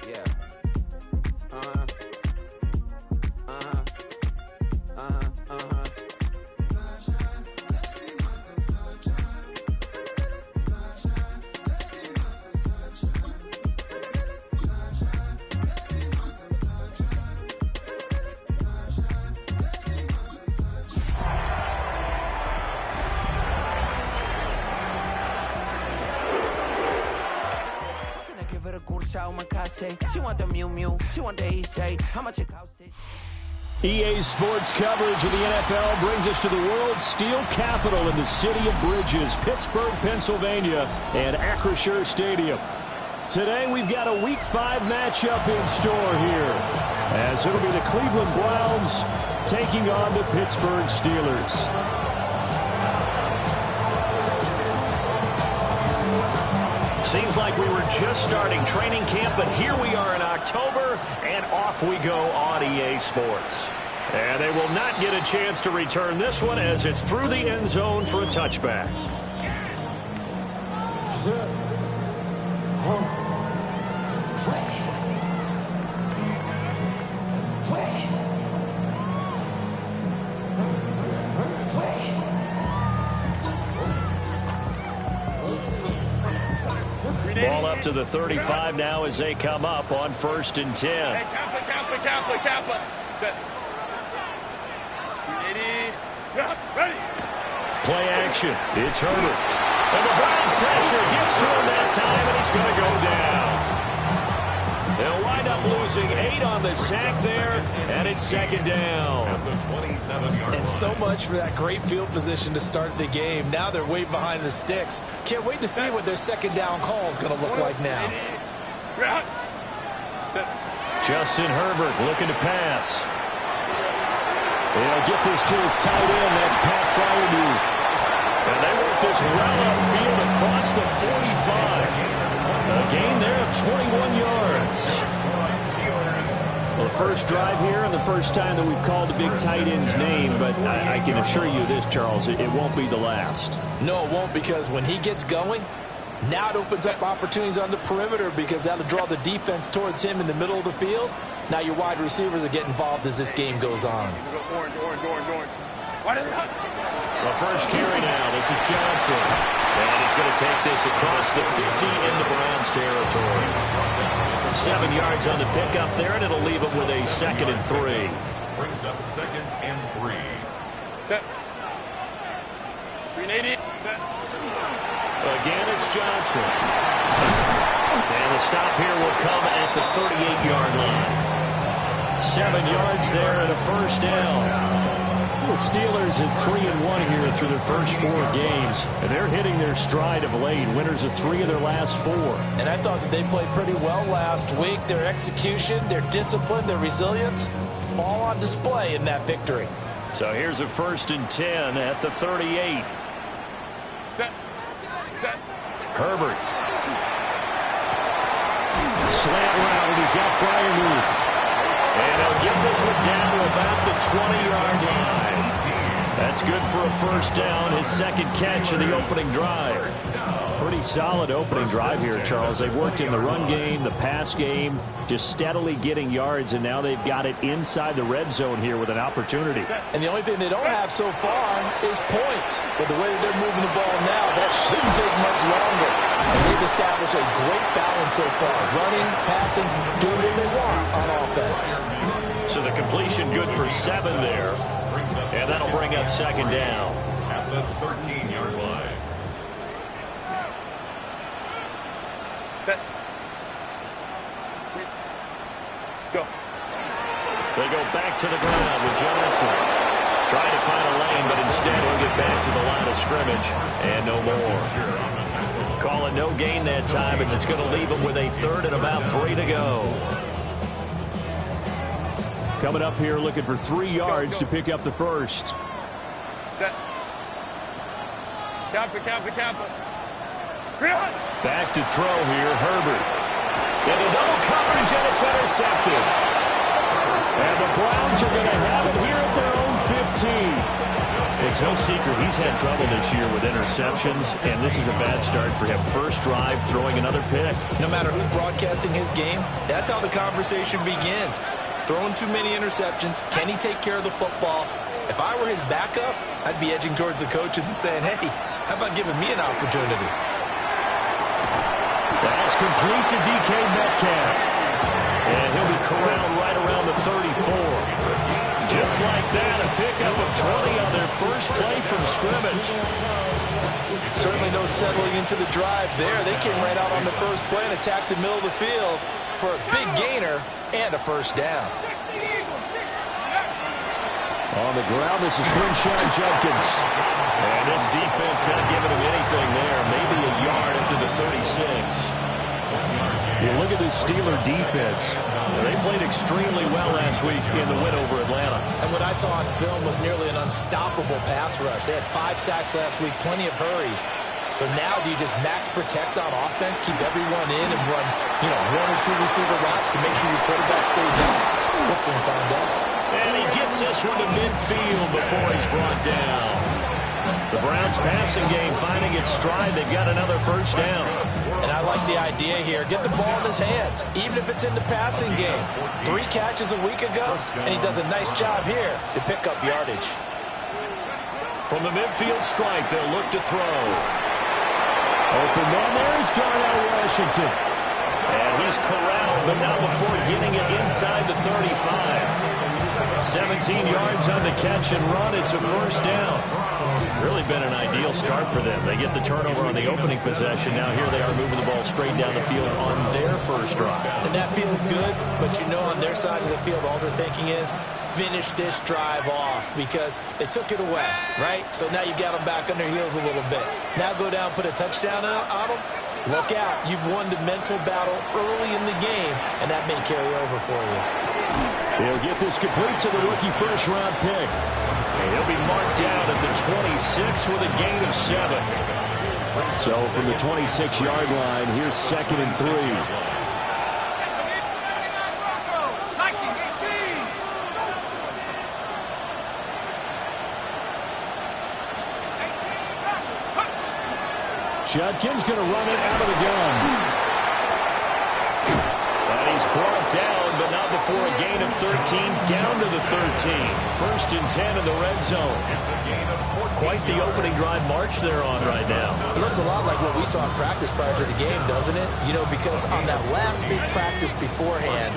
Yeah. Uh-huh. Uh-huh. Uh-huh. Uh-huh. She want the Mew Mew, she want the Eastside. How much it cost it? EA Sports coverage of the NFL brings us to the world's steel capital in the city of Bridges, Pittsburgh, Pennsylvania, and Acrisure Stadium. Today we've got a Week 5 matchup in store here, as it'll be the Cleveland Browns taking on the Pittsburgh Steelers. Seems like we were just starting training camp, but here we are in October, and off we go on EA Sports. And they will not get a chance to return this one as it's through the end zone for a touchback. Ball up to the 35 now as they come up on 1st and 10. Hey, Kappa. Set. Ready. Play action. It's Herbert. And the Browns pressure gets to him that time, and he's going to go down. They'll wind up losing 8 on the sack there, and it's 2nd down. And so much for that great field position to start the game. Now they're way behind the sticks. Can't wait to see what their 2nd down call is going to look like now. Justin Herbert looking to pass. They'll get this to his tight end. That's Pat Fryermuth. And they work this well upfield across the 45. A gain there of 21 yards. Well, the first drive here and the first time that we've called a big tight end's name, but I can assure you this, Charles, it won't be the last. No, it won't, because when he gets going, now it opens up opportunities on the perimeter because that'll draw the defense towards him in the middle of the field. Now your wide receivers will get involved as this game goes on. Orange. The first carry now. This is Johnson. And he's going to take this across the 50 into Browns territory. 7 yards on the pickup there, and it'll leave him with a 2nd and 3. Brings up 2nd and 3. Set. 380. Set. Again, it's Johnson. And the stop here will come at the 38-yard line. 7 yards there and a 1st down. The Steelers at 3-1 here through their first 4 games, and they're hitting their stride of late. Winners of 3 of their last 4. And I thought that they played pretty well last week. Their execution, their discipline, their resilience, all on display in that victory. So here's a 1st and 10 at the 38. Set. Herbert. Slant route, he's got Fryermuth. And he'll get this one down to about the 20-yard line. That's good for a 1st down, his 2nd catch of the opening drive. Pretty solid opening drive here, Charles. They've worked in the run game, the pass game, just steadily getting yards, and now they've got it inside the red zone here with an opportunity. And the only thing they don't have so far is points. But the way that they're moving the ball now, that shouldn't take much longer. And they've established a great balance so far. Running, passing, doing what they want on offense. So the completion good for 7 there. And that'll bring up 2nd down. At the 13-yard line. Set. Go. They go back to the ground with Johnson. Trying to find a lane, but instead he'll get back to the line of scrimmage. And no more. Calling no gain that time as it's going to leave him with a 3rd and about 3 to go. Coming up here looking for 3 yards to pick up the 1st. Set. Kappa. Back to throw here, Herbert. Into double coverage, and it's intercepted. And the Browns are going to have it here at their own 15. It's no secret he's had trouble this year with interceptions, and this is a bad start for him. First drive, throwing another pick. No matter who's broadcasting his game, that's how the conversation begins. Throwing too many interceptions. Can he take care of the football? If I were his backup, I'd be edging towards the coaches and saying, hey, how about giving me an opportunity? That's complete to DK Metcalf. And he'll be corralled right around the 34. Just like that, a pickup of 20 on their first play from scrimmage. Certainly no settling into the drive there. They came right out on the first play and attacked the middle of the field for a big gainer and a first down. On the ground, this is Crenshaw Judkins. And this defense not giving him anything there. Maybe a yard up to the 36. You look at this Steeler defense. They played extremely well last week in the win over Atlanta. And what I saw on film was nearly an unstoppable pass rush. They had 5 sacks last week, plenty of hurries. So now do you just max protect on offense, keep everyone in and run, 1 or 2 receiver routes to make sure your quarterback stays up? We'll soon find out. And he gets this one to midfield before he's brought down. The Browns passing game finding its stride. They've got another first down. And I like the idea here. Get the ball in his hands, even if it's in the passing game. 3 catches a week ago, and he does a nice job here to pick up yardage. From the midfield strike, they'll look to throw. Open man, there's Darnell Washington. And he's corralled, but not before getting it inside the 35. 17 yards on the catch and run. It's a first down. Really been an ideal start for them. They get the turnover on the opening possession. Now here they are moving the ball straight down the field on their first drive. And that feels good, but on their side of the field, all they're thinking is finish this drive off because they took it away, right? So now you got them back on their heels a little bit. Now go down, put a touchdown on them. Look out. You've won the mental battle early in the game, and that may carry over for you. He'll get this complete to the rookie first-round pick. And he'll be marked down at the 26 with a gain of 7. So from the 26-yard line, here's 2nd and 3. Judkins going to run it out of the gun. And he's brought down, but not before a gain of 13, down to the 13. 1st and 10 in the red zone. Quite the opening drive march they're on right now. It looks a lot like what we saw in practice prior to the game, doesn't it? Because on that last big practice beforehand,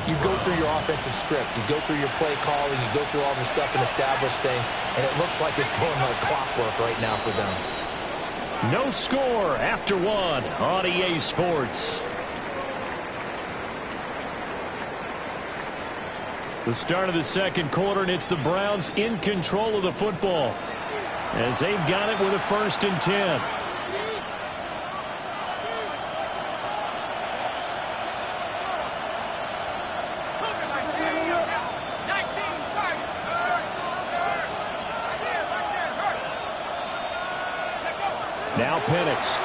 you go through your offensive script. You go through your play calling. You go through all the stuff and establish things. And it looks like it's going like clockwork right now for them. No score after 1 on EA Sports. The start of the second quarter, and it's the Browns in control of the football as they've got it with a 1st and 10. Now Penix.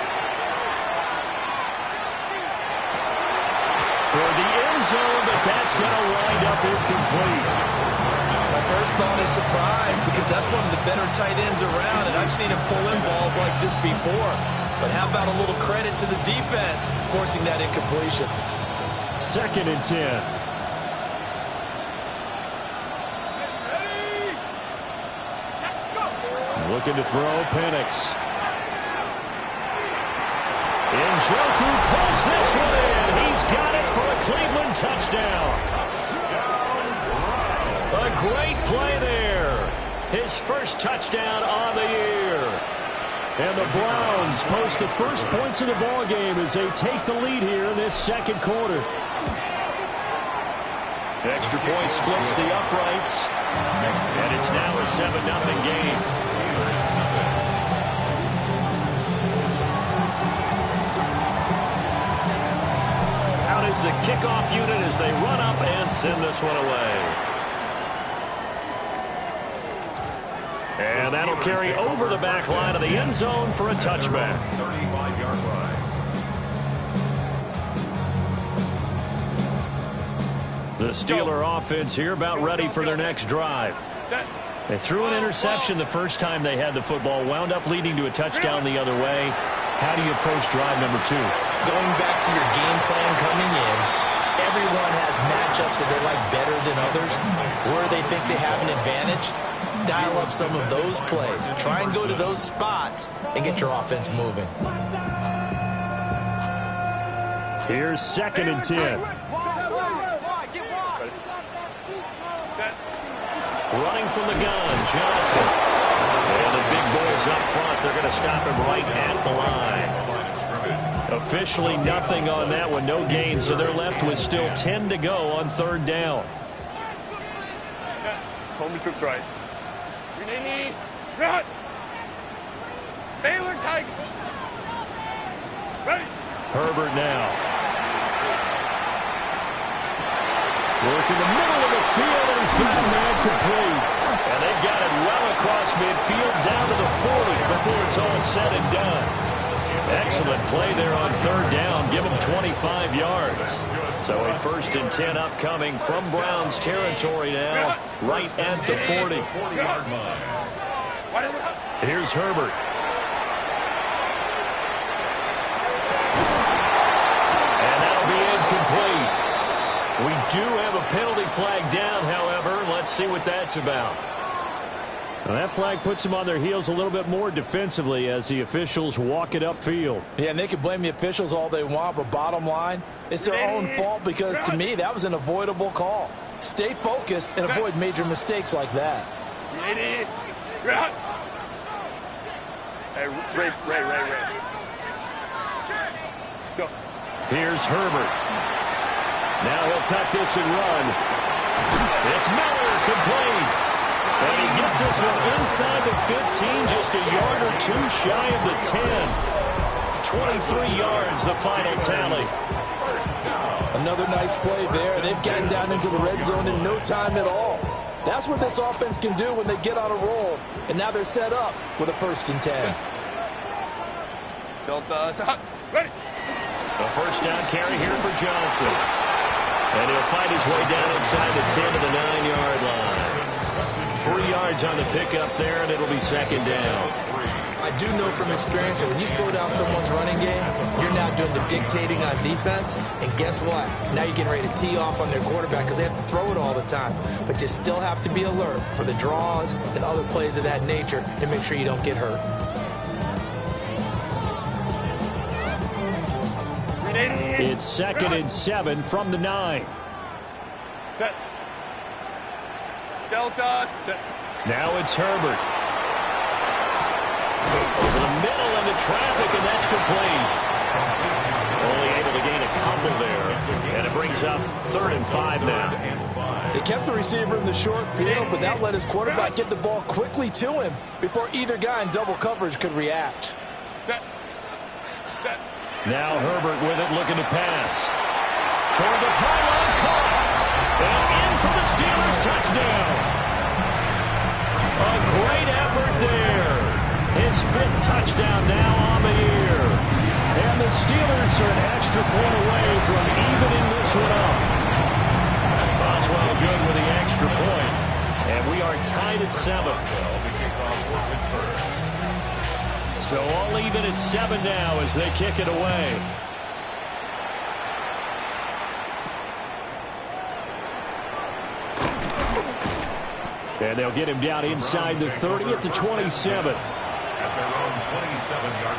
Toward the end zone, but that's going to wind up incomplete. My first thought is surprise because that's one of the better tight ends around, and I've seen him pull in balls like this before. But how about a little credit to the defense forcing that incompletion? 2nd and 10. Looking to throw Penix. Njoku pulls this one in. He's got it for a Cleveland touchdown. A great play there. His first touchdown on the year. And the Browns post the first points of the ball game as they take the lead here in this second quarter. Extra point splits the uprights. And it's now a 7-0 game. The kickoff unit as they run up and send this one away. And that'll carry over the back line of the end zone for a touchback. 35-yard line. The Steeler offense here about ready for their next drive. Set. They threw an interception the first time they had the football, wound up leading to a touchdown the other way. How do you approach drive number 2? Going back to your game plan coming in, everyone has matchups that they like better than others, where they think they have an advantage. Dial up some of those plays. Try and go to those spots and get your offense moving. Here's 2nd and 10. Running from the gun, Johnson. And the big boys up front, they're going to stop him right at the line. Officially nothing on that one, no gain, so they're left with still 10 to go on 3rd down. Home troops right. Run! Baylor Tigers! Ready! Herbert now. Working the middle of the field, and he's got a man complete. And they've got it well across midfield, down to the 40 before it's all said and done. Excellent play there on 3rd down. Give them 25 yards. So a 1st and 10 upcoming from Browns territory now, right at the 40. Here's Herbert. And that'll be incomplete. We do have a penalty flag down, however. Let's see what that's about. Well, that flag puts them on their heels a little bit more defensively as the officials walk it upfield. Yeah, and they can blame the officials all they want, but bottom line, it's their own fault because, to me, that was an avoidable call. Stay focused and avoid major mistakes like that. Ready? Run! Hey, Ray. Go. Here's Herbert. Now he'll tuck this and run. It's Miller, complete. And he gets this one inside the 15, just a yard or 2 shy of the 10. 23 yards, the final tally. Another nice play there. They've gotten down into the red zone in no time at all. That's what this offense can do when they get on a roll. And now they're set up with a 1st and 10. Ready? A 1st down carry here for Johnson. And he'll fight his way down inside the 10 to the 9-yard line. 3 yards on the pickup there, and it'll be 2nd down. I do know from experience that when you slow down someone's running game, you're now doing the dictating on defense. And guess what? Now you're getting ready to tee off on their quarterback because they have to throw it all the time. But you still have to be alert for the draws and other plays of that nature and make sure you don't get hurt. It's 2nd and 7 from the 9. Set. Delta. Set. Now it's Herbert. Over the middle into traffic, and that's complete. Only able to gain a couple there. And it brings up 3rd and 5 now. They kept the receiver in the short field, but that let his quarterback get the ball quickly to him before either guy in double coverage could react. Set. Set. Now Herbert with it, looking to pass. Toward the pylon, caught. And in for the Steelers, touchdown. A great effort there. His 5th touchdown now on the year. And the Steelers are an extra point away from evening this one up. Boswell good with the extra point. And we are tied at 7. So all even at 7 now as they kick it away. And they'll get him down inside the 30 at the 27. At their own 27-yard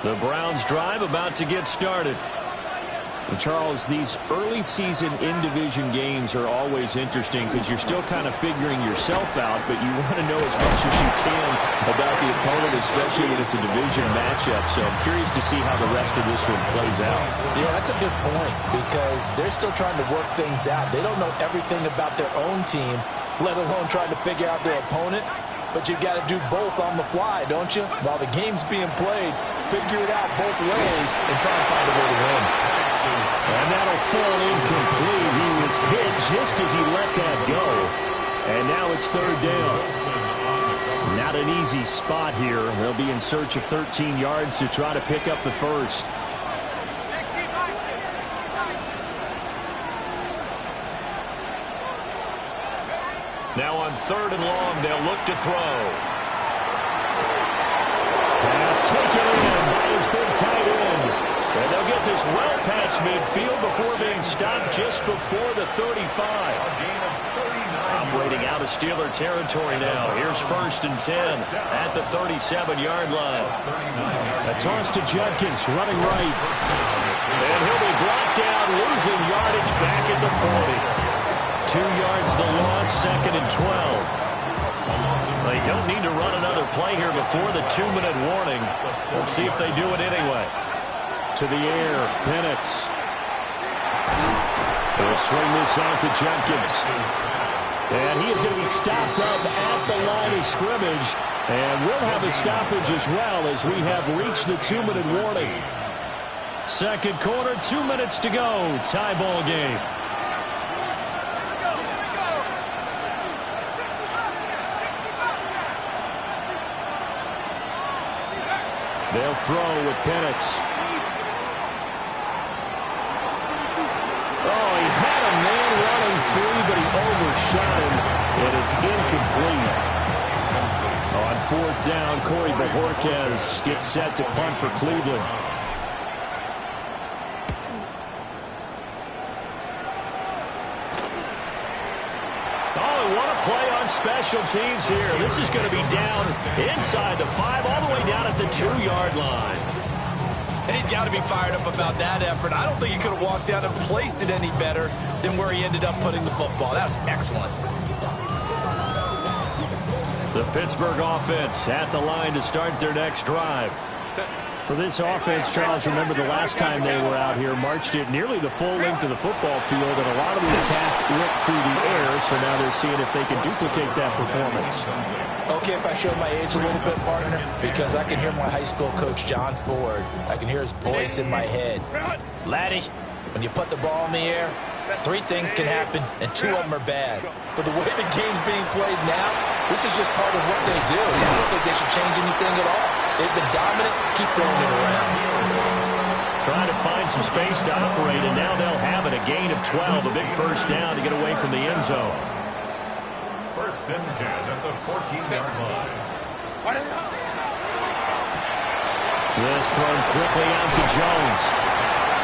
line. The Browns drive about to get started. And Charles, these early season in-division games are always interesting because you're still kind of figuring yourself out, but you want to know as much as you can about the opponent, especially when it's a division matchup. So I'm curious to see how the rest of this one plays out. Yeah, that's a good point because they're still trying to work things out. They don't know everything about their own team, let alone trying to figure out their opponent. But you've got to do both on the fly, don't you? While the game's being played, figure it out both ways and try and find a way to win. And that'll fall incomplete. He was hit just as he let that go. And now it's 3rd down. Not an easy spot here. They'll be in search of 13 yards to try to pick up the 1st. 3rd and long. They'll look to throw. Pass taken in by his big tight end. And they'll get this well past midfield before being stopped just before the 35. Operating out of Steeler territory now. Here's 1st and 10 at the 37-yard line. A toss to Judkins, running right. And he'll be brought down, losing yardage back at the 40. 2 yards the loss, 2nd and 12. They don't need to run another play here before the 2-minute warning. Let's see if they do it anyway. To the air, Penix. They'll swing this out to Judkins. And he is going to be stopped up at the line of scrimmage. And we'll have a stoppage as well as we have reached the 2-minute warning. 2nd quarter, 2 minutes to go. Tie ball game. They'll throw with Penix. Oh, he had a man running free, but he overshot him, and it's incomplete. On 4th down, Corey Bojorquez gets set to punt for Cleveland. Play on special teams here. This is going to be down inside the 5, all the way down at the 2-yard line. And he's got to be fired up about that effort. I don't think he could have walked out and placed it any better than where he ended up putting the football. That was excellent. The Pittsburgh offense at the line to start their next drive. For this offense, Charles, remember the last time they were out here, marched it nearly the full length of the football field, and a lot of the attack went through the air, so now they're seeing if they can duplicate that performance. Okay, if I show my age a little bit, partner, because I can hear my high school coach, John Ford. I can hear his voice in my head. Laddie, when you put the ball in the air, 3 things can happen, and 2 of them are bad. For the way the game's being played now, this is just part of what they do. So I don't think they should change anything at all. They've been dominant. Keep throwing it around. Trying to find some space to operate, and now they'll have it. A gain of 12, a big 1st down to get away from the end zone. 1st and 10 at the 14-yard line. This thrown quickly out to Jones.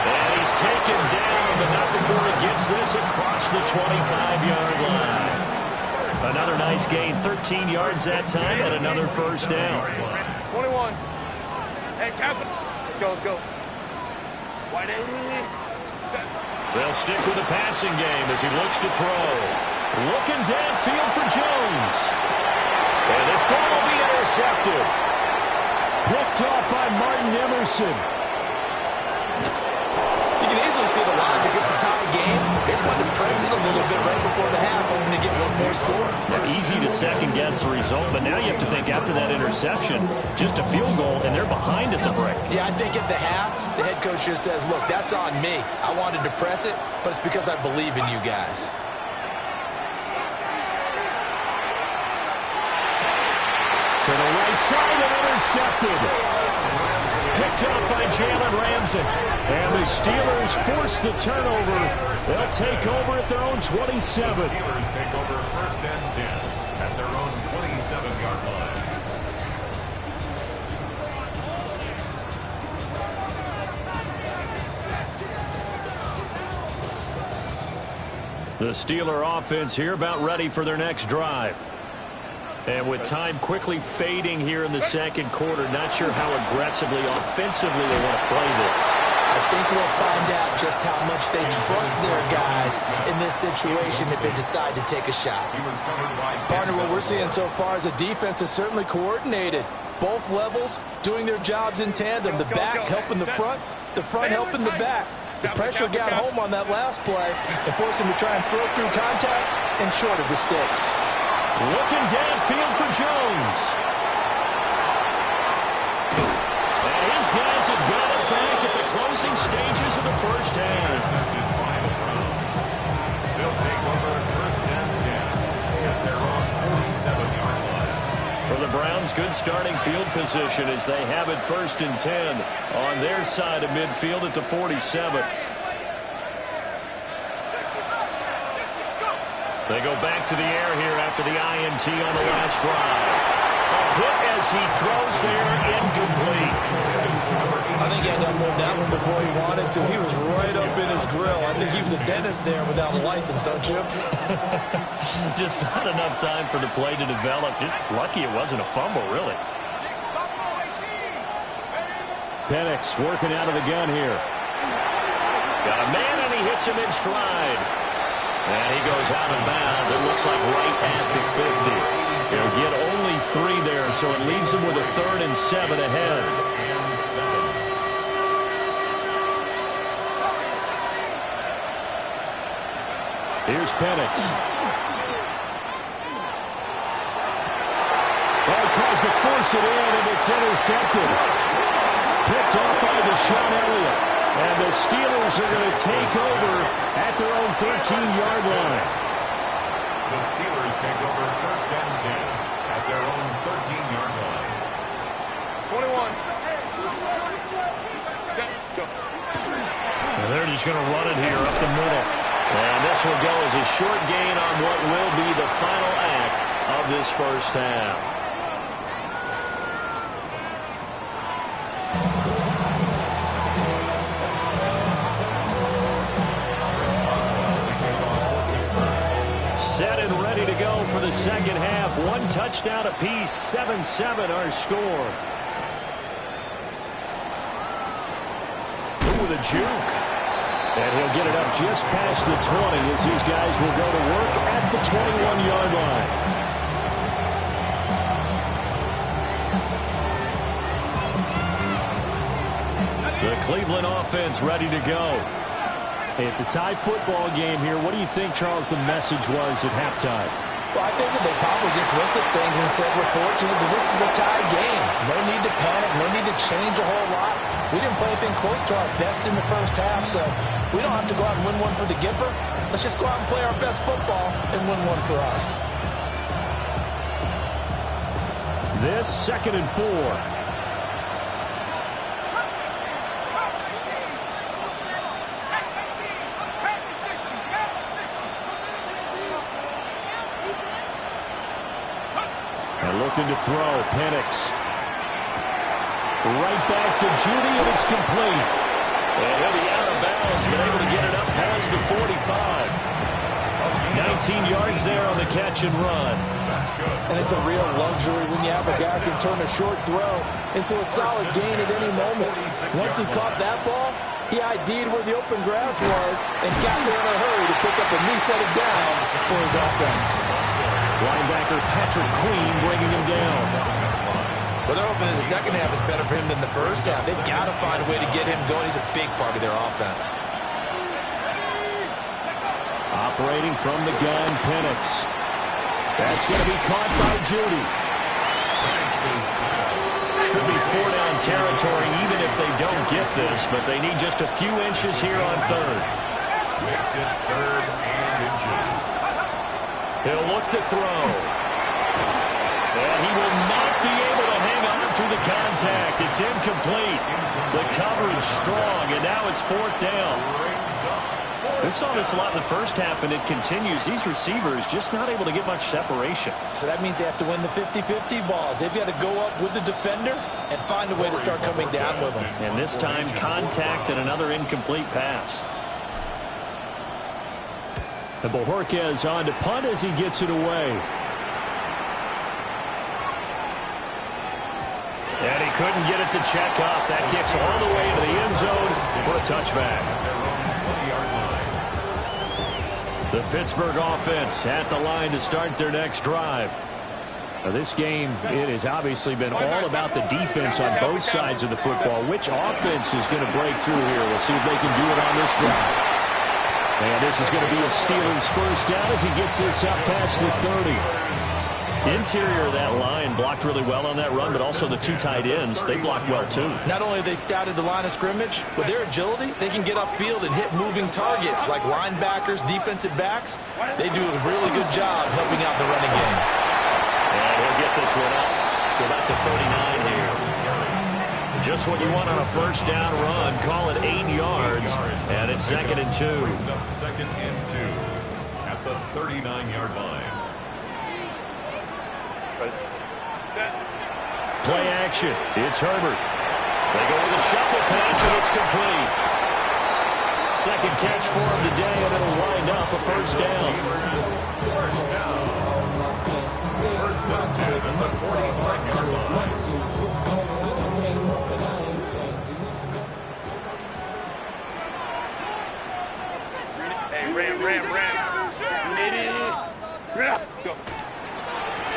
And he's taken down, but not before he gets this across the 25-yard line. Another nice gain, 13 yards that time, and another 1st down. 21. Hey, Captain. Let's go. Wide eight. They'll stick with the passing game as he looks to throw. Looking downfield for Jones. And this time will be intercepted. Picked off by Martin Emerson. You can easily see the logic. It's a tie game. They just wanted to press it a little bit right before the half, hoping to get one more score. Easy to second-guess the result, but now you have to think after that interception, just a field goal, and they're behind at the break. Yeah, I think at the half, the head coach just says, look, that's on me. I wanted to press it, but it's because I believe in you guys. To the right side and intercepted. Picked up by Jalen Ramsey. And the Steelers force the turnover. They'll take over at their own 27. The Steelers take over 1st and 10 at their own 27-yard line. The Steeler offense here about ready for their next drive. And with time quickly fading here in the 2nd quarter, not sure how aggressively, offensively they want to play this. I think we'll find out just how much they trust their guys in this situation if they decide to take a shot. Partner, what we're seeing so far is the defense is certainly coordinated. Both levels doing their jobs in tandem. The back helping the front helping the back. The pressure got home on that last play and forced him to try and throw through contact and short of the sticks. Looking downfield for Jones. And his guys have got it back at the closing stages of the 1st half. They'll take over 1st and 10 at their own 47-yard line. For the Browns, good starting field position as they have it 1st and 10 on their side of midfield at the 47. They go back to the air here after the INT on the last drive. A hit as he throws there, incomplete. I think he had to unload that one before he wanted to. He was right up in his grill. I think he was a dentist there without a license, don't you? Just not enough time for the play to develop. Just lucky it wasn't a fumble, really. Penix working out of the gun here. Got a man, and he hits him in stride. And he goes out of bounds. It looks like right at the 50. He'll get only 3 there, so it leaves him with a 3rd and 7 ahead. Here's Penix. Well, he tries to force it in, and it's intercepted. Picked off by Deshaun Elliott. And the Steelers are going to take over at their own 13-yard line. The Steelers take over 1st and 10 at their own 13-yard line. 21. Set, go. And they're just going to run it here up the middle. And this will go as a short gain on what will be the final act of this first half. Set and ready to go for the second half. 1 touchdown apiece, 7-7 our score. Ooh, with a juke. And he'll get it up just past the 20 as these guys will go to work at the 21-yard line. The Cleveland offense ready to go. It's a tie football game here. What do you think, Charles, the message was at halftime? Well, I think that they probably just looked at things and said, we're fortunate that this is a tie game. No need to panic, no need to change a whole lot. We didn't play anything close to our best in the first half, so we don't have to go out and win one for the Gipper. Let's just go out and play our best football and win one for us. This 2nd and 4. Looking to throw, Penix. Right back to Judy, and it's complete. And he'll be out of bounds, but able to get it up past the 45. 19 yards there on the catch and run. And it's a real luxury when you have a guy who can turn a short throw into a solid gain at any moment. Once he caught that ball, he ID'd where the open grass was and got there in a hurry to pick up a new set of downs for his offense. Linebacker Patrick Queen bringing him down. Well, they're hoping that the second half is better for him than the first half. They've got to find a way to get him going. He's a big part of their offense. Operating from the gun, Penix. That's going to be caught by Judy. Could be 4-down territory even if they don't get this, but they need just a few inches here on 3rd. Makes it 3rd and inches. He'll look to throw. And he will not be able to hang on through the contact. It's incomplete. The coverage strong, and now it's 4th down. We saw this a lot in the first half, and it continues. These receivers just not able to get much separation. So that means they have to win the 50-50 balls. They've got to go up with the defender and find a way to start coming down with them. And this time, contact and another incomplete pass. And Bojorquez on to punt as he gets it away. And he couldn't get it to check up. That kicks all the way to the end zone for a touchback. The Pittsburgh offense at the line to start their next drive. Now this game, it has obviously been all about the defense on both sides of the football. Which offense is going to break through here? We'll see if they can do it on this drive. And this is going to be a Steelers first down as he gets this up past the 30. Interior of that line blocked really well on that run, but also the 2 tight ends, they blocked well too. Not only have they scouted the line of scrimmage, with their agility, they can get upfield and hit moving targets like linebackers, defensive backs. They do a really good job helping out the running game. And he'll get this one up to about the 39 here. Just what you want on a first down run. Call it 8 yards, and it's 2nd and 2. Brings up 2nd and 2 at the the 39-yard line. Play action. It's Herbert. They go with a shuffle pass, and it's complete. Second catch for him today, and it'll wind up a first down. First down. First and 10 at the 45-yard line. Hey, Ram. Go.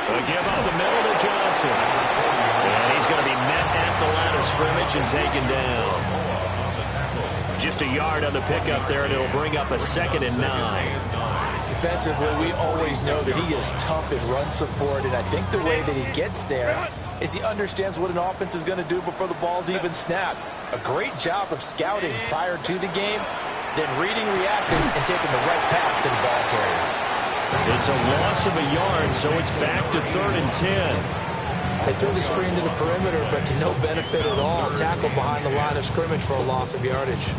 They'll give up the middle to Johnson. And he's going to be met at the line of scrimmage and taken down. Just a yard on the pickup there, and it'll bring up a 2nd and 9. Defensively, we always know that he is tough in run support, and I think the way that he gets there is he understands what an offense is going to do before the ball's even snapped. A great job of scouting prior to the game, then reading, reacting, and taking the right path to the ball carrier. It's a loss of a yard, so it's back to 3rd and 10. They threw the screen to the perimeter, but to no benefit at all. Tackle behind the line of scrimmage for a loss of yardage.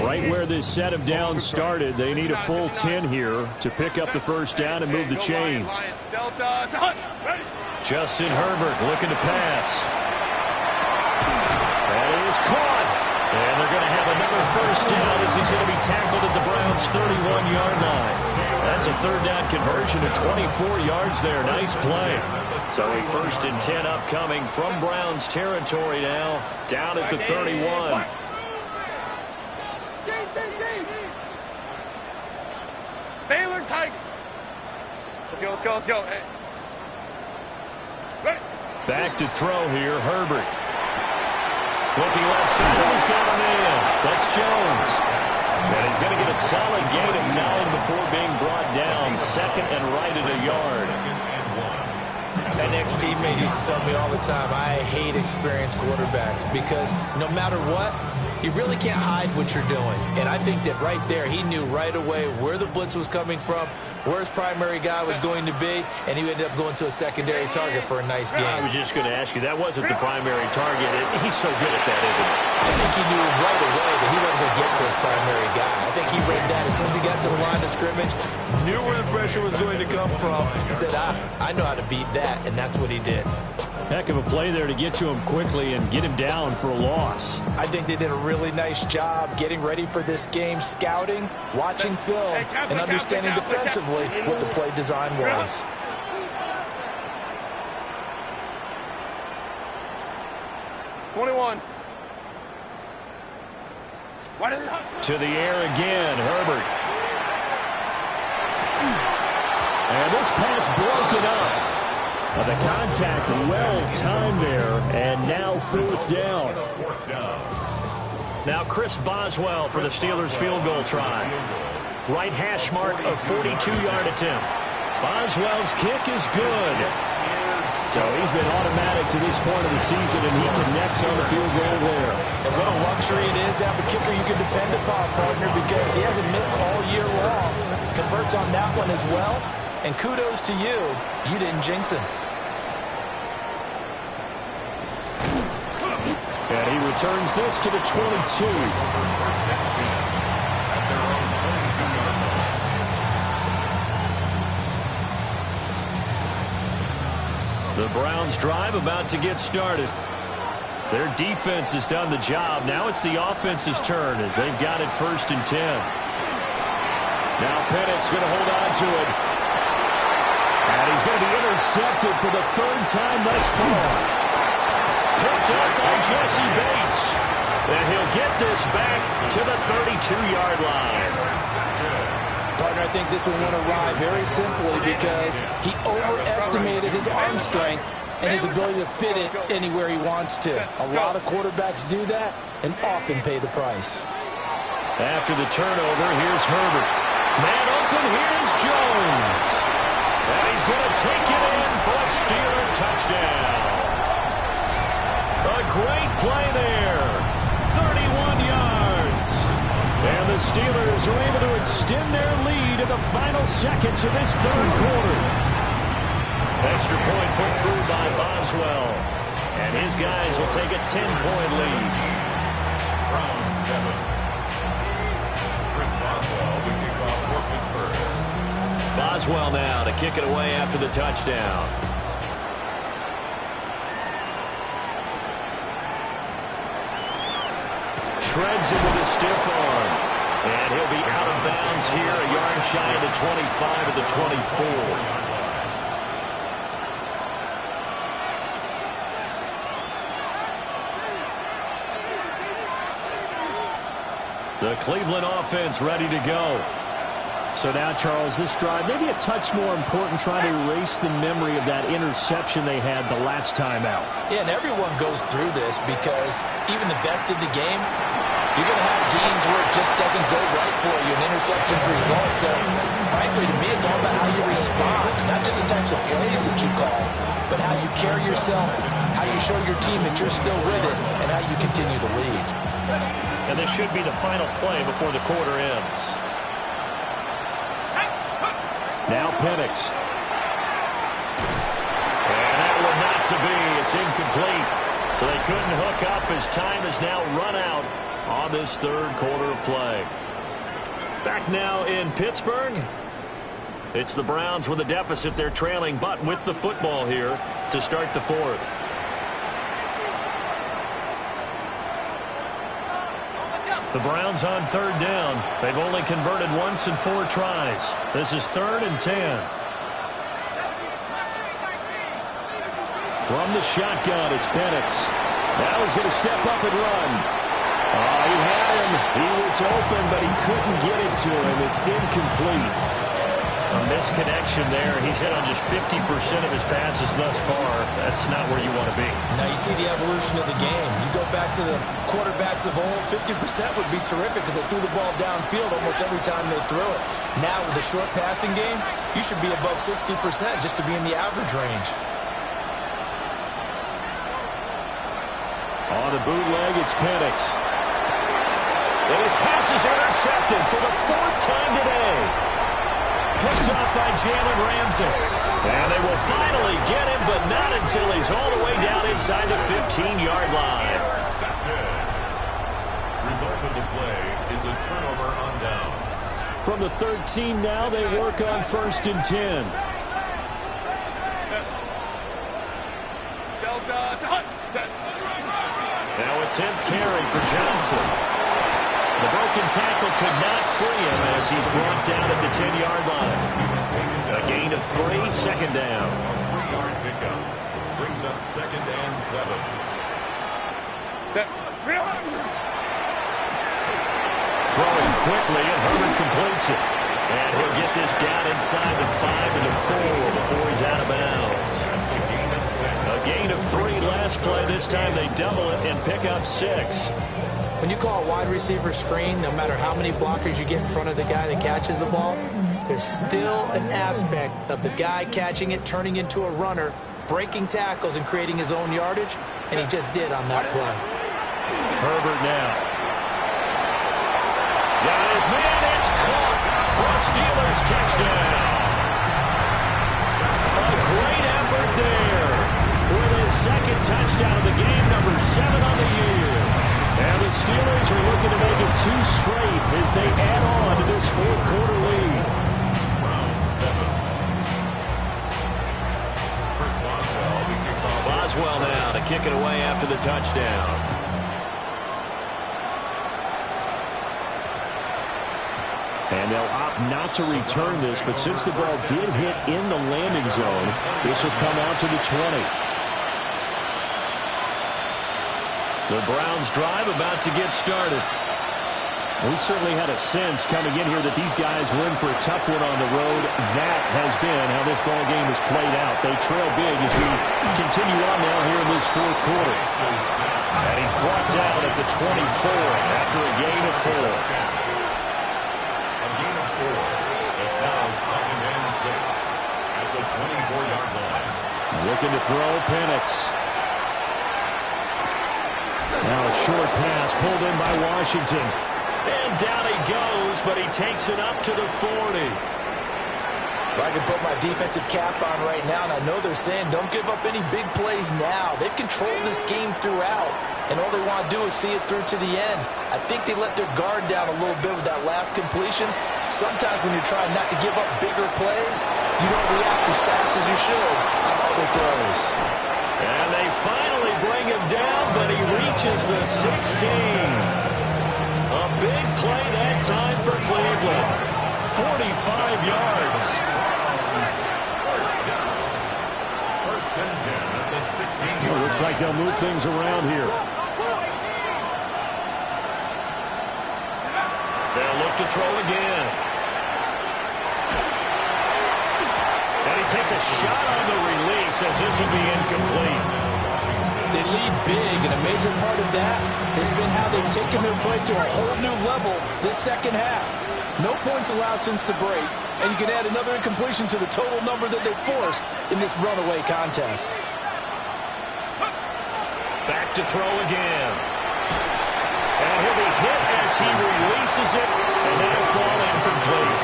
Right where this set of downs started, they need a full 10 here to pick up the first down and move the chains. Justin Herbert looking to pass. That is caught. And they're going to have another first down as he's going to be tackled at the Browns' 31-yard line. That's a 3rd down conversion of 24 yards there. Nice play. So a 1st and 10 upcoming from Browns territory now, down at the 31. Baylor Tiger. Let's go. Hey. Ready. Back to throw here, Herbert. Looking left side, and he's got him in. That's Jones. And he's going to get a solid gain of 9 before being brought down. 2nd and right at a yard. An ex-teammate used to tell me all the time, I hate experienced quarterbacks because no matter what, you really can't hide what you're doing. And I think that right there, he knew right away where the blitz was coming from, where his primary guy was going to be, and he ended up going to a secondary target for a nice game. I was just going to ask you, that wasn't the primary target. He's so good at that, isn't he? I think he knew right away that he wasn't going to get to his primary guy. I think he read that as soon as he got to the line of scrimmage, knew where the pressure was going to come from, and said, I know how to beat that, and that's what he did. Heck of a play there to get to him quickly and get him down for a loss. I think they did a really nice job getting ready for this game, scouting, watching film, and understanding defensively what the play design was. To the air again, Herbert. And this pass broken up. The contact well-timed there, and now 4th down. Now Chris Boswell for the Steelers field goal try. Right hash mark of 42-yard attempt. Boswell's kick is good. So he's been automatic to this point of the season, and he connects on the field goal there. And what a luxury it is to have a kicker you can depend upon, partner, because he hasn't missed all year long. Converts on that one as well. And kudos to you. You didn't jinx him. And he returns this to the 22. The Browns drive about to get started. Their defense has done the job. Now it's the offense's turn as they've got it 1st and 10. Now Pennett's going to hold on to it. And he's going to be intercepted for the 3rd time thus far. Picked up by Jesse Bates. And he'll get this back to the 32-yard line. Partner, I think this one went awry very simply because he overestimated his arm strength and his ability to fit it anywhere he wants to. A lot of quarterbacks do that and often pay the price. After the turnover, here's Herbert. Man open, here's Jones. And he's going to take it in for a Steeler touchdown. A great play there. 31 yards. And the Steelers are able to extend their lead in the final seconds of this 3rd quarter. Extra point put through by Boswell. And his guys will take a 10-point lead. Round 7. Chris Boswell to kick off for Pittsburgh. Boswell now to kick it away after the touchdown. Shreds it with a stiff arm. And he'll be out of bounds here, a yard shy of the 25 at the 24. The Cleveland offense ready to go. So now, Charles, this drive, maybe a touch more important, trying to erase the memory of that interception they had the last time out. Yeah, and everyone goes through this because even the best in the game, you're going to have games where it just doesn't go right for you, and interceptions result. So, frankly, to me, it's all about how you respond, not just the types of plays that you call, but how you carry yourself, how you show your team that you're still with it, and how you continue to lead. And this should be the final play before the quarter ends. Now Penix. And that one not to be. It's incomplete. So they couldn't hook up as time has now run out on this third quarter of play. Back now in Pittsburgh. It's the Browns with a deficit. They're trailing, but with the football here to start the fourth. The Browns on third down. They've only converted once in 4 tries. This is 3rd and 10. From the shotgun, it's Penix. Now he's going to step up and run. Oh, he had him. He was open, but he couldn't get it to him. It's incomplete. A misconnection there. He's hit on just 50% of his passes thus far. That's not where you want to be. Now you see the evolution of the game. You go back to the quarterbacks of old, 50% would be terrific because they threw the ball downfield almost every time they threw it. Now with the short passing game, you should be above 60% just to be in the average range. On a bootleg, it's Penix. And his pass is intercepted for the 4th time today. Picked up by Jalen Ramsey. And they will finally get him, but not until he's all the way down inside the 15-yard line. Result of the play is a turnover on downs. From the 13 now, they work on 1st and 10. Now a 10th carry for Johnson. The broken tackle could not free him as he's brought down at the 10-yard line. A gain of 3, 2nd down. A 3-yard pickup brings up 2nd and 7. Throwing quickly, and Herbert completes it. And he'll get this down inside the 5 and the 4 before he's out of bounds. A gain of 3 last play. This time they double it and pick up 6. When you call a wide receiver screen, no matter how many blockers you get in front of the guy that catches the ball, there's still an aspect of the guy catching it, turning into a runner, breaking tackles and creating his own yardage, and he just did on that play. Herbert now. Got his man, it's caught for a Steelers touchdown. A great effort there with his 2nd touchdown of the game, number 7 on the year. And the Steelers are looking to make it 2 straight as they add on to this 4th quarter lead. Round 7. Chris Boswell to kick off. Boswell now to kick it away after the touchdown. And they'll opt not to return this, but since the ball did hit in the landing zone, this will come out to the 20. The Browns drive about to get started. We certainly had a sense coming in here that these guys were in for a tough one on the road. That has been how this ball game has played out. They trail big as we continue on now here in this 4th quarter. And he's brought down at the 24 after a gain of 4. A gain of 4. It's now 2nd and 6 at the 24-yard line. Looking to throw Penix. Now a short pass pulled in by Washington. And down he goes, but he takes it up to the 40. I can put my defensive cap on right now, and I know they're saying don't give up any big plays now. They've controlled this game throughout. and all they want to do is see it through to the end. I think they let their guard down a little bit with that last completion. Sometimes when you're trying not to give up bigger plays, you don't react as fast as you should on other throws. And they finally bring him down, but he reaches the 16. A big play that time for Cleveland. 45 yards. First and 10 at the 16-yard. Looks like they'll move things around here. They'll look to throw again. And he takes a shot on the release as this will be incomplete. They lead big, and a major part of that has been how they've taken their play to a whole new level this second half. No points allowed since the break, and you can add another incompletion to the total number that they forced in this runaway contest. Back to throw again. And he'll be hit as he releases it, and that'll fall incomplete.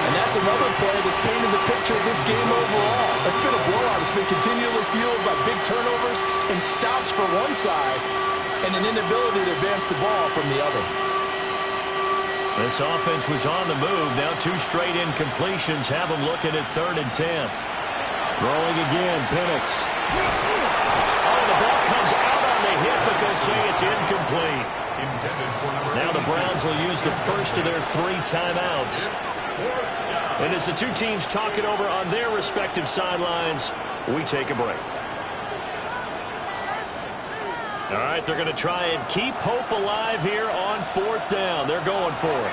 And that's another play that's painted the picture of this game overall. It's been a blowout. It's been continually fueled by big turnovers and stops for one side and an inability to advance the ball from the other. This offense was on the move. Now 2 straight incompletions have them looking at 3rd and 10. Throwing again, Penix. Oh, the ball comes out on the hit, but they'll say it's incomplete. Now the Browns will use the first of their 3 timeouts. And as the 2 teams talk it over on their respective sidelines, we take a break. All right, they're going to try and keep hope alive here on 4th down. They're going for it.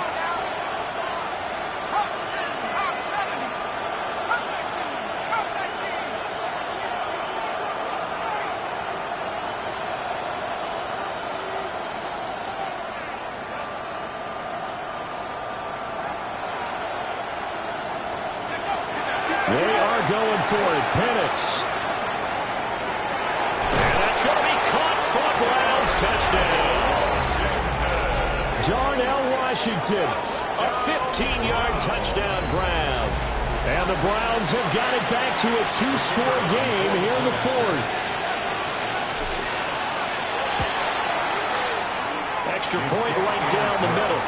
They are going for it. Penix. And that's going to be caught for Browns. Touchdown. Darnell Washington. A 15-yard touchdown grab. And the Browns have got it back to a 2-score game here in the 4th. Extra point right down the middle.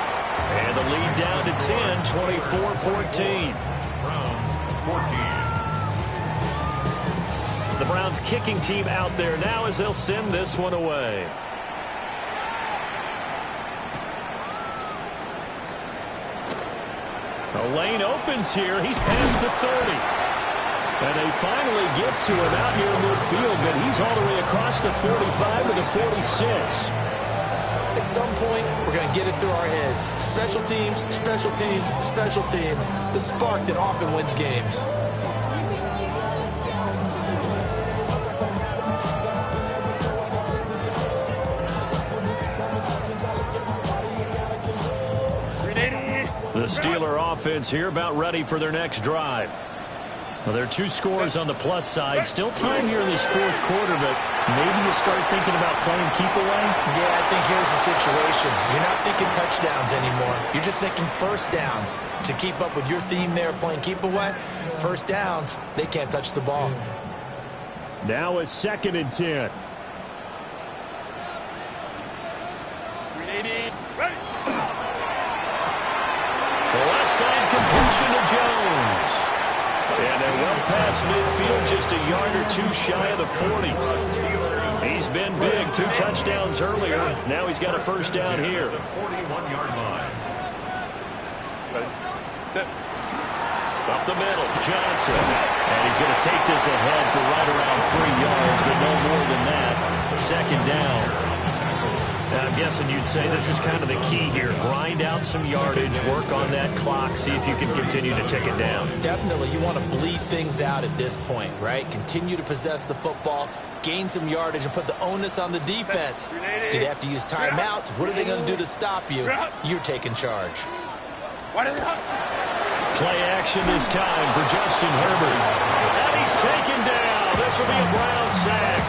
And the lead down to 10, 24-14. Browns 14. The Browns kicking team out there now as they'll send this one away. The lane opens here. He's past the 30. And they finally get to him out near midfield, but he's all the way across the 45 to the 46. At some point, we're going to get it through our heads. Special teams, special teams, special teams. The spark that often wins games. The Steeler offense here about ready for their next drive. Well, there are 2 scores on the plus side. Still time here in this 4th quarter, but maybe you start thinking about playing keep away? Yeah, I think here's the situation. You're not thinking touchdowns anymore. You're just thinking first downs. To keep up with your theme there, playing keep away, first downs, they can't touch the ball. Now a 2nd and 10. 380. Ready. The left side completion to Jones. And they're well past midfield, just a yard or 2 shy of the 40. He's been big, 2 touchdowns earlier. Now he's got a first down here. The 41-yard line. Up the middle, Johnson. And he's going to take this ahead for right around 3 yards, but no more than that. 2nd down. Now, I'm guessing you'd say this is kind of the key here. Grind out some yardage, work on that clock, see if you can continue to tick it down. Definitely, you want to bleed things out at this point, right? Continue to possess the football, gain some yardage, and put the onus on the defense. Do they have to use timeouts? What are they going to do to stop you? You're taking charge. Play action this time for Justin Herbert. And he's taken down. This will be a Brown sack.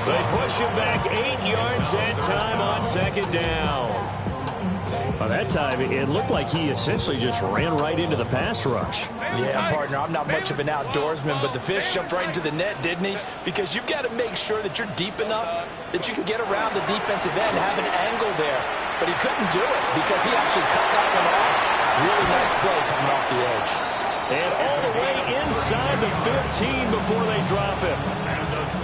They push him back 8 yards that time on 2nd down. Well, that time, it looked like he essentially just ran right into the pass rush. Yeah, partner, I'm not much of an outdoorsman, but the fish jumped right into the net, didn't he? Because you've got to make sure that you're deep enough that you can get around the defensive end and have an angle there. But he couldn't do it because he actually cut that one off. Really nice play coming off the edge. And all the way inside the 15 before they drop him.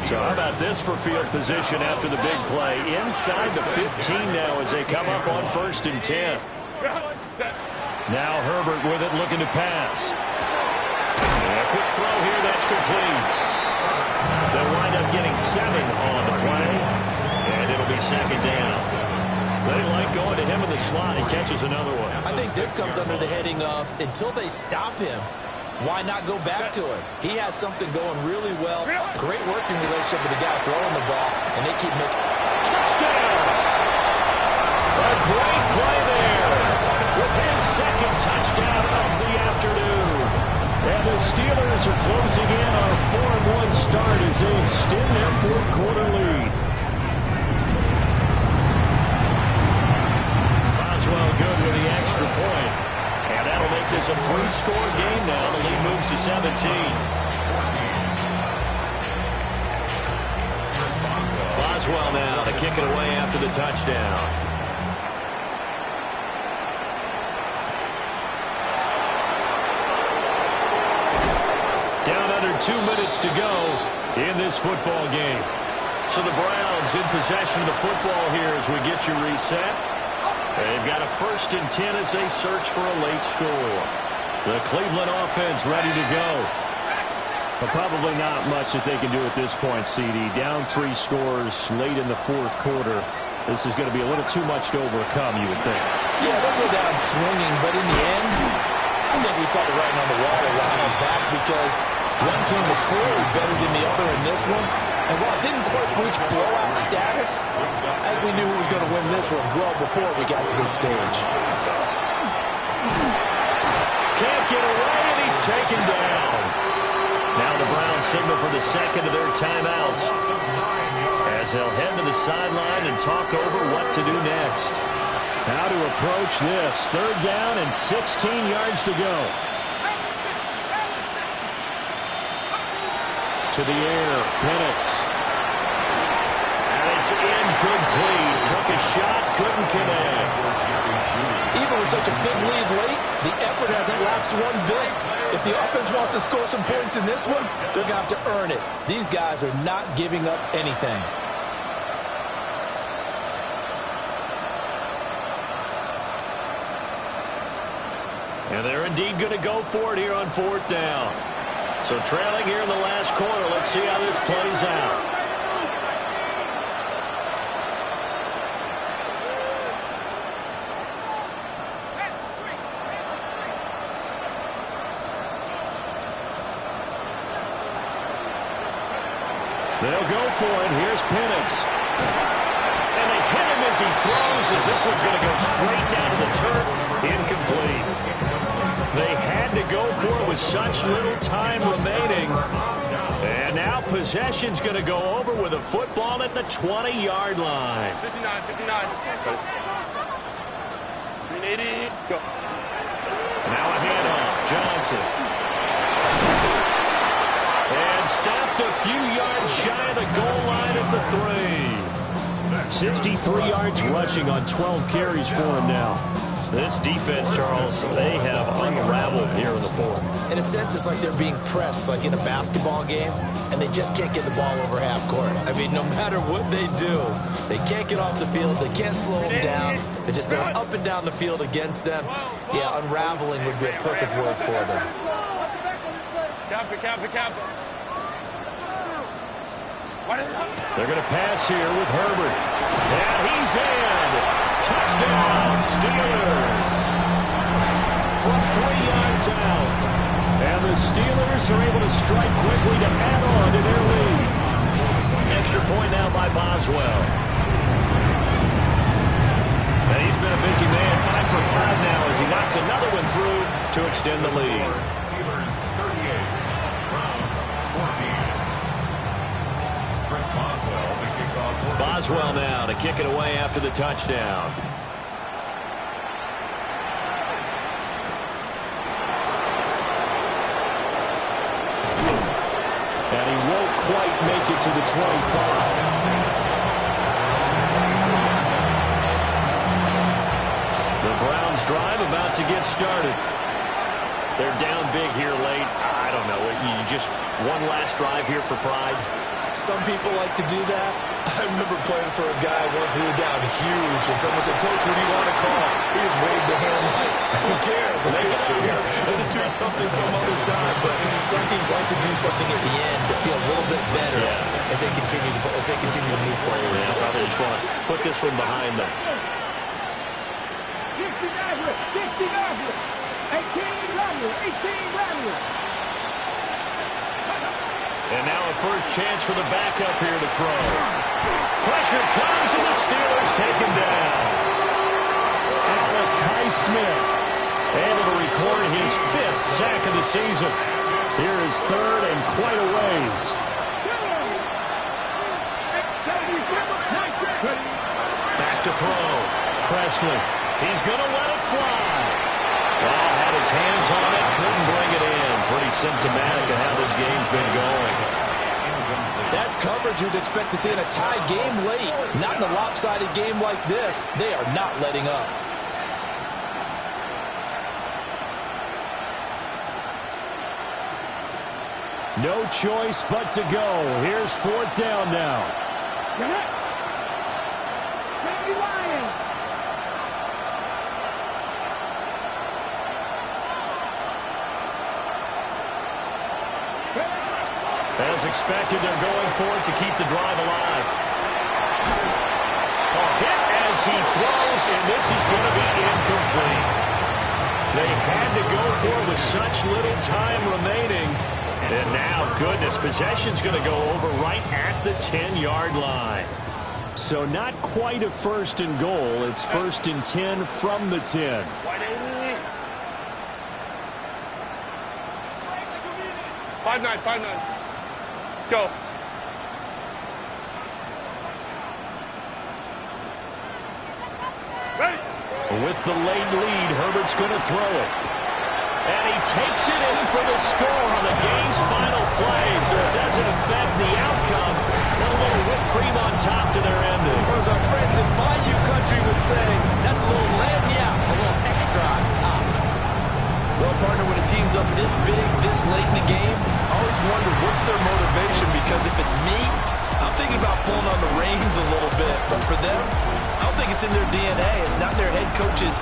So how about this for field position after the big play? Inside the 15 now as they come up on 1st and 10. Now Herbert with it, looking to pass. And a quick throw here, that's complete. They'll wind up getting 7 on the play, and it'll be 2nd down. They like going to him in the slot. He catches another one. I think this comes under the heading of, until they stop him, why not go back to him? He has something going really well. Great working relationship with the guy throwing the ball, and they keep making... Touchdown! A great play there with his 2nd touchdown of the afternoon. And the Steelers are closing in on a 4-1 start as they extend their 4th quarter lead. Boswell good with the extra point. And that'll make this a 3-score game now. The lead moves to 17. Boswell now to kick it away after the touchdown. Down under 2 minutes to go in this football game. So the Browns in possession of the football here as we get you reset. They've got a 1st and 10 as they search for a late score. The Cleveland offense ready to go. But probably not much that they can do at this point, CD. Down 3 scores late in the 4th quarter. This is going to be a little too much to overcome, you would think. Yeah, they'll go down swinging, but in the end, I think we saw the writing on the wall a while back because one team was clearly better than the other in this one. And while it didn't quite reach blowout status, I think we knew who was going to win this one well before we got to this stage. Can't get away, and he's taken down. Now the Browns signal for the 2nd of their timeouts as they'll head to the sideline and talk over what to do next. How to approach this. 3rd down and 16 yards to go. To the air, Penix. And it's incomplete. Took a shot, couldn't connect. Even with such a big lead late, the effort hasn't lapsed one bit. If the offense wants to score some points in this one, they're going to have to earn it. These guys are not giving up anything. And they're indeed going to go for it here on 4th down. So trailing here in the last quarter, let's see how this plays out. They'll go for it. Here's Penix. And they hit him as he throws, as this one's going to go straight down to the turf. Incomplete. They had to go for it with such little time remaining. And now possession's going to go over with a football at the 20-yard line. 59, 59. 380, go. Now a handoff. Johnson. And stopped a few yards shy of the goal line at the 3. 63 yards rushing on 12 carries for him now. This defense, Charles, they have unraveled here in the 4th. In a sense, it's like they're being pressed, like in a basketball game, and they just can't get the ball over half court. I mean, no matter what they do, they can't get off the field. They can't slow them down. They're just going up and down the field against them. Yeah, unraveling would be a perfect word for them. Cap. They're going to pass here with Herbert. And he's in. Touchdown, Steelers. From 3 yards out. And the Steelers are able to strike quickly to add on to their lead. Extra point now by Boswell. And he's been a busy man. 5 for 5 now as he knocks another one through to extend the lead. Steelers 38, Browns 14. Chris Boswell, the kickoff. Boswell now to kick it away after the touchdown. quite make it to the 25. The Browns drive about to get started. They're down big here late. I don't know. You just one last drive here for pride. Some people like to do that. I remember playing for a guy once. We were down huge, and someone said, "Coach, what do you want to call?" He just waved the hand like, "Who cares? Let's get out here and do something some other time." But some teams like to do something at the end to feel a little bit better as they continue to move forward. Yeah, probably just want to put this one behind them. 18 And now a first chance for the backup here to throw. Pressure comes, and the Steelers take him down. Alex Highsmith able to record his 5th sack of the season. Here is 3rd and quite a ways. Back to throw. Presley. He's going to let it fly. Well, had his hands on it, couldn't bring it in. Pretty symptomatic of how this game's been going. That's coverage you'd expect to see in a tie game late. Not in a lopsided game like this. They are not letting up. No choice but to go. Here's 4th down now. As expected, they're going for it to keep the drive alive. A hit as he throws, and this is going to be incomplete. They had to go for it with such little time remaining. And now, goodness, possession's going to go over right at the 10-yard line. So not quite a 1st and goal. It's 1st and 10 from the 10. 5-9. Let's go. Ready. With the late lead, Herbert's going to throw it. And he takes it in for the score on the game's final play, so it doesn't affect the outcome. But a little whipped cream on top to their ending. Or as our friends in Bayou Country would say, that's a little lagniappe, a little extra on top. Well, partner, when a team's up this big, this late in the game, I always wonder what's their motivation, because if it's me, I'm thinking about pulling on the reins a little bit. But for them, I don't think it's in their DNA. It's not their head coach's